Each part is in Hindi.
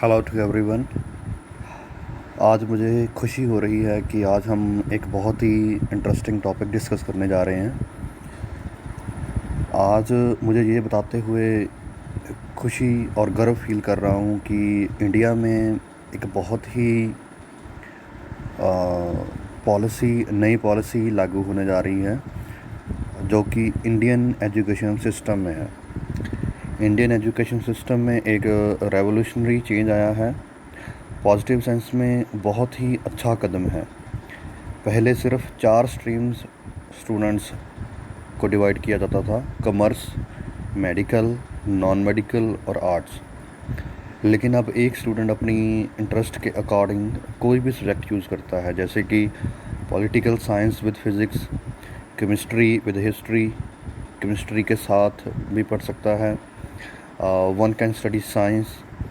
Hello to everyone. आज मुझे खुशी हो रही है कि आज हम एक बहुत ही इंटरेस्टिंग टॉपिक डिस्कस करने जा रहे हैं। आज मुझे ये बताते हुए खुशी और गर्व फील कर रहा हूँ कि इंडिया में एक बहुत ही नई पॉलिसी लागू होने जा रही है जो कि इंडियन एजुकेशन सिस्टम में है। इंडियन एजुकेशन सिस्टम में एक रेवोल्यूशनरी चेंज आया है। पॉजिटिव सेंस में बहुत ही अच्छा कदम है। पहले सिर्फ 4 स्ट्रीम्स स्टूडेंट्स को डिवाइड किया जाता था: कॉमर्स, मेडिकल, नॉन मेडिकल और आर्ट्स। लेकिन अब एक स्टूडेंट अपनी इंटरेस्ट के अकॉर्डिंग कोई भी सब्जेक्ट चूज़ करता है, जैसे कि political science with physics, chemistry with history, chemistry के साथ भी पढ़ सकता है। One can study science,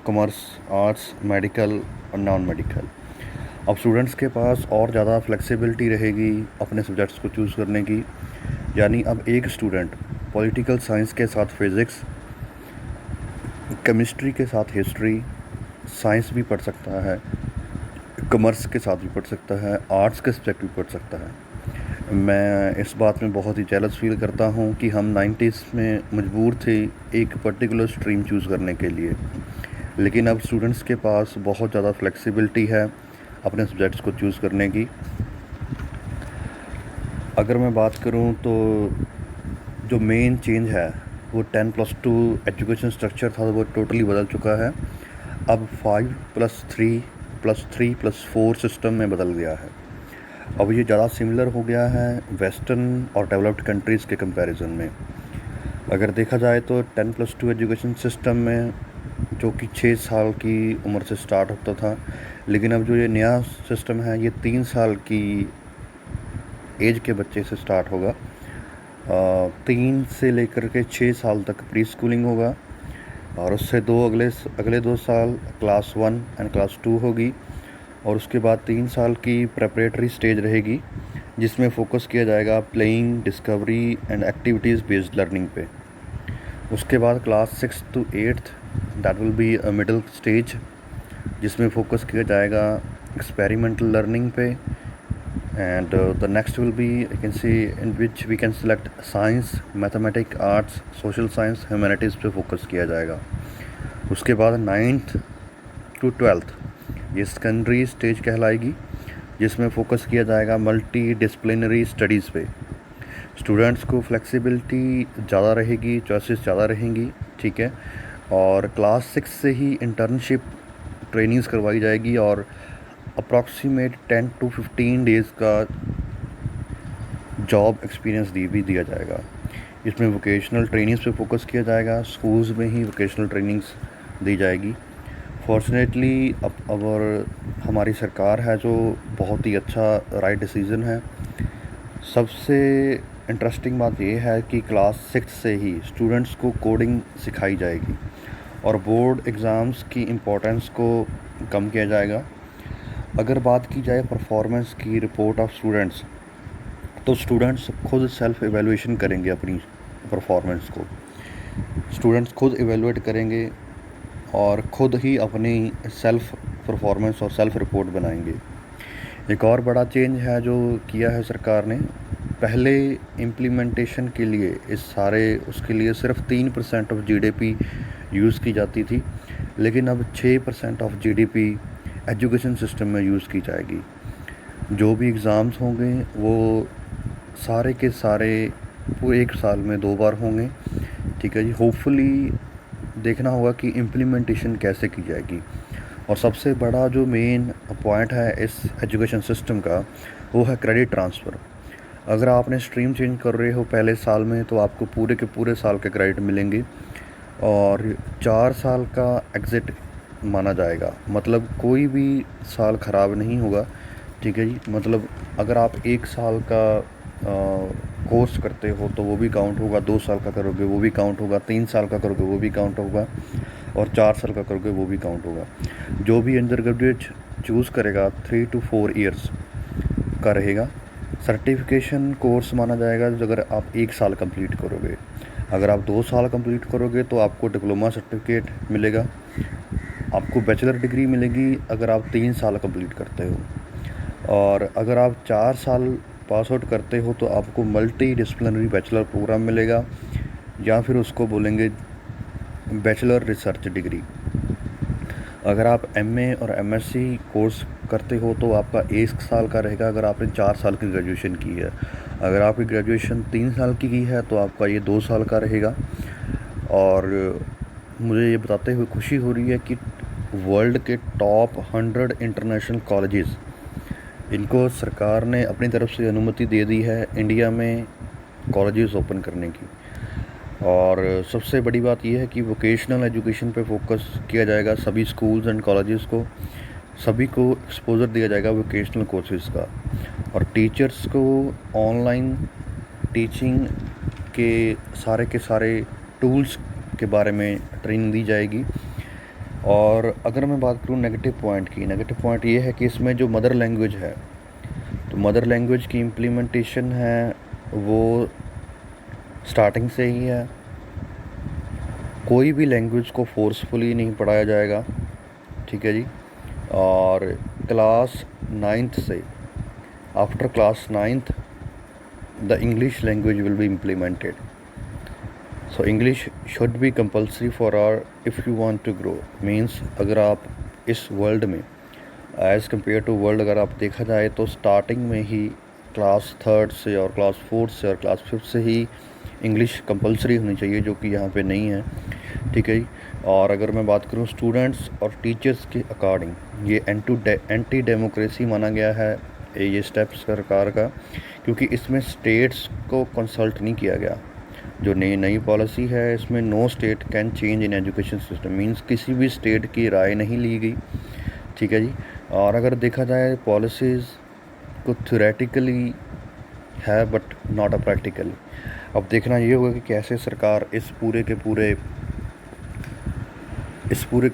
commerce, arts, medical और नॉन मेडिकल। अब स्टूडेंट्स के पास और ज़्यादा फ्लेक्सिबिलिटी रहेगी अपने सब्जेक्ट्स को चूज़ करने की। यानी अब एक स्टूडेंट पॉलिटिकल साइंस के साथ फिज़िक्स, केमिस्ट्री के साथ हिस्ट्री, साइंस भी पढ़ सकता है, कॉमर्स के साथ भी पढ़ सकता है, आर्ट्स के सब्जेक्ट भी पढ़ सकता है। मैं इस बात में बहुत ही जेलस फील करता हूँ कि हम 90s में मजबूर थे एक पर्टिकुलर स्ट्रीम चूज़ करने के लिए, लेकिन अब स्टूडेंट्स के पास बहुत ज़्यादा फ्लेक्सिबिलिटी है अपने सब्जेक्ट्स को चूज़ करने की। अगर मैं बात करूं तो जो मेन चेंज है वो 10+2 एजुकेशन स्ट्रक्चर था, वो टोटली बदल चुका है। अब 5+3+3+4 सिस्टम में बदल गया है। अब ये ज़्यादा सिमिलर हो गया है वेस्टर्न और डेवलप्ड कंट्रीज़ के कंपैरिजन में। अगर देखा जाए तो 10+2 एजुकेशन सिस्टम में जो कि 6 साल की उम्र से स्टार्ट होता था, लेकिन अब जो ये नया सिस्टम है ये 3 साल की एज के बच्चे से स्टार्ट होगा। 3 से लेकर के 6 साल तक प्री स्कूलिंग होगा और उससे अगले 2 साल क्लास 1 एंड क्लास 2 होगी, और उसके बाद 3 साल की प्रेपरेटरी स्टेज रहेगी जिसमें फोकस किया जाएगा playing, discovery and activities based learning पे। उसके बाद class 6 to 8 that will be a middle stage जिसमें फोकस किया जाएगा एक्सपेरिमेंटल लर्निंग पे। And the next will be, you can see, in which we can select science, mathematics, arts, social science, humanities पे फोकस किया जाएगा। उसके बाद 9th to 12th ये सेकेंडरी स्टेज कहलाएगी जिसमें फोकस किया जाएगा मल्टी डिसिप्लिनरी स्टडीज़ पे। स्टूडेंट्स को फ्लेक्सिबिलिटी ज़्यादा रहेगी, चॉइसेस ज़्यादा रहेंगी, ठीक है। और क्लास 6 से ही इंटर्नशिप ट्रेनिंग्स करवाई जाएगी और अप्रॉक्सीमेट 10 to 15 डेज़ का जॉब एक्सपीरियंस दिया जाएगा। इसमें वोकेशनल ट्रेनिंग्स पे फोकस किया जाएगा, स्कूल्स में ही वोकेशनल ट्रेनिंग्स दी जाएगी। फॉर्चुनेटली अब और हमारी सरकार है जो बहुत ही अच्छा राइट डिसीज़न है। सबसे इंटरेस्टिंग बात ये है कि क्लास 6 से ही स्टूडेंट्स को कोडिंग सिखाई जाएगी और बोर्ड एग्ज़ाम्स की इम्पोर्टेंस को कम किया जाएगा। अगर बात की जाए परफॉर्मेंस की रिपोर्ट ऑफ स्टूडेंट्स, तो स्टूडेंट्स खुद सेल्फ एवेलुएशन करेंगे अपनी परफॉर्मेंस को। स्टूडेंट्स खुद एवेलुएट करेंगे और खुद ही अपनी सेल्फ परफॉर्मेंस और सेल्फ रिपोर्ट बनाएंगे। एक और बड़ा चेंज है जो किया है सरकार ने। पहले इम्प्लीमेंटेशन के लिए उसके लिए सिर्फ 3% ऑफ जीडीपी यूज़ की जाती थी, लेकिन अब 6% ऑफ जीडीपी एजुकेशन सिस्टम में यूज़ की जाएगी। जो भी एग्ज़ाम्स होंगे वो सारे के सारे पूरे एक साल में 2 बार होंगे, ठीक है जी। होपफुली देखना होगा कि इम्प्लीमेंटेशन कैसे की जाएगी। और सबसे बड़ा जो मेन पॉइंट है इस एजुकेशन सिस्टम का वो है क्रेडिट ट्रांसफ़र। अगर आपने स्ट्रीम चेंज कर रहे हो पहले साल में तो आपको पूरे के पूरे साल के क्रेडिट मिलेंगे और 4 साल का एग्ज़िट माना जाएगा। मतलब कोई भी साल ख़राब नहीं होगा, ठीक है जी। मतलब अगर आप 1 साल का कोर्स करते हो तो वो भी काउंट होगा, 2 साल का करोगे वो भी काउंट होगा, 3 साल का करोगे वो भी काउंट होगा और 4 साल का करोगे वो भी काउंट होगा। जो भी अंडर ग्रेजुएट चूज़ करेगा 3 to 4 ईयर्स का रहेगा। सर्टिफिकेशन कोर्स माना जाएगा अगर आप 1 साल कंप्लीट करोगे। अगर आप 2 साल कंप्लीट करोगे तो आपको डिप्लोमा सर्टिफिकेट मिलेगा। आपको बैचलर डिग्री मिलेगी अगर आप 3 साल कंप्लीट करते हो, और अगर आप 4 साल पास आउट करते हो तो आपको मल्टी डिसिप्लिनरी बैचलर प्रोग्राम मिलेगा, या फिर उसको बोलेंगे बैचलर रिसर्च डिग्री। अगर आप एमए और एमएससी कोर्स करते हो तो आपका 1 साल का रहेगा अगर आपने 4 साल की ग्रेजुएशन की है। अगर आपकी ग्रेजुएशन 3 साल की है तो आपका ये 2 साल का रहेगा। और मुझे ये बताते हुए खुशी हो रही है कि वर्ल्ड के टॉप 100 इंटरनेशनल कॉलेजेस, इनको सरकार ने अपनी तरफ से अनुमति दे दी है इंडिया में कॉलेजेस ओपन करने की। और सबसे बड़ी बात यह है कि वोकेशनल एजुकेशन पे फोकस किया जाएगा। सभी स्कूल्स एंड कॉलेजेस को, सभी को एक्सपोजर दिया जाएगा वोकेशनल कोर्सेज़ का, और टीचर्स को ऑनलाइन टीचिंग के सारे टूल्स के बारे में ट्रेनिंग दी जाएगी। और अगर मैं बात करूँ नेगेटिव पॉइंट ये है कि इसमें जो मदर लैंग्वेज है, तो मदर लैंग्वेज की इम्प्लीमेंटेशन है वो स्टार्टिंग से ही है। कोई भी लैंग्वेज को फोर्सफुली नहीं पढ़ाया जाएगा, ठीक है जी। और क्लास 9th से, after class 9th the English language will be implemented. So English should be compulsory for our if you want to grow. Means अगर आप इस वर्ल्ड में एज़ कम्पेयर टू वर्ल्ड अगर आप देखा जाए तो स्टार्टिंग में ही क्लास 3rd से और क्लास 4th से और क्लास 5th से ही इंग्लिश कंपल्सरी होनी चाहिए, जो कि यहाँ पे नहीं है, ठीक है जी। और अगर मैं बात करूँ स्टूडेंट्स और टीचर्स के अकॉर्डिंग, ये एंटी डेमोक्रेसी माना गया है ये स्टेप सरकार का, क्योंकि इसमें स्टेट्स को कंसल्ट नहीं किया गया। जो नई पॉलिसी है इसमें no state can change in education system, means किसी भी स्टेट की राय नहीं ली गई, ठीक है जी। और अगर देखा जाए पॉलिसीज़ को थ्योरेटिकली है बट नॉट अ प्रैक्टिकली। अब देखना ये होगा कि कैसे सरकार इस पूरे के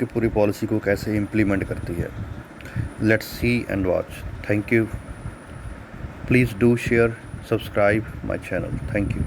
पूरे पॉलिसी को कैसे इम्प्लीमेंट करती है। Let's see and watch. Thank you. Please do share, subscribe my channel. Thank you.